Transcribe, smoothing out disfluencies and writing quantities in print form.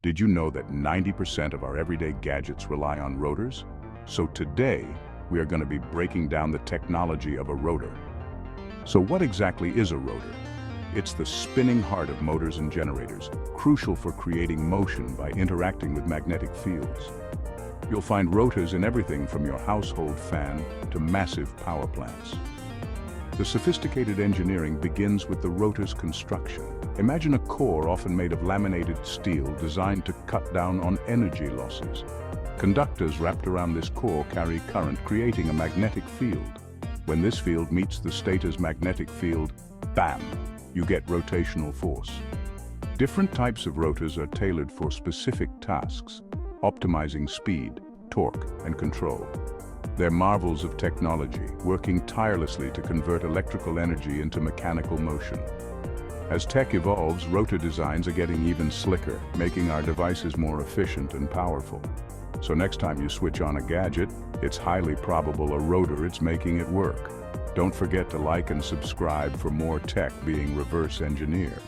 Did you know that 90% of our everyday gadgets rely on rotors? So today, we are going to be breaking down the technology of a rotor. So what exactly is a rotor? It's the spinning heart of motors and generators, crucial for creating motion by interacting with magnetic fields. You'll find rotors in everything from your household fan to massive power plants. The sophisticated engineering begins with the rotor's construction. Imagine a core often made of laminated steel designed to cut down on energy losses. Conductors wrapped around this core carry current, creating a magnetic field. When this field meets the stator's magnetic field, bam, you get rotational force. Different types of rotors are tailored for specific tasks, optimizing speed, torque, and control. They're marvels of technology, working tirelessly to convert electrical energy into mechanical motion. As tech evolves, rotor designs are getting even slicker, making our devices more efficient and powerful. So next time you switch on a gadget, it's highly probable a rotor is making it work. Don't forget to like and subscribe for more tech being reverse engineered.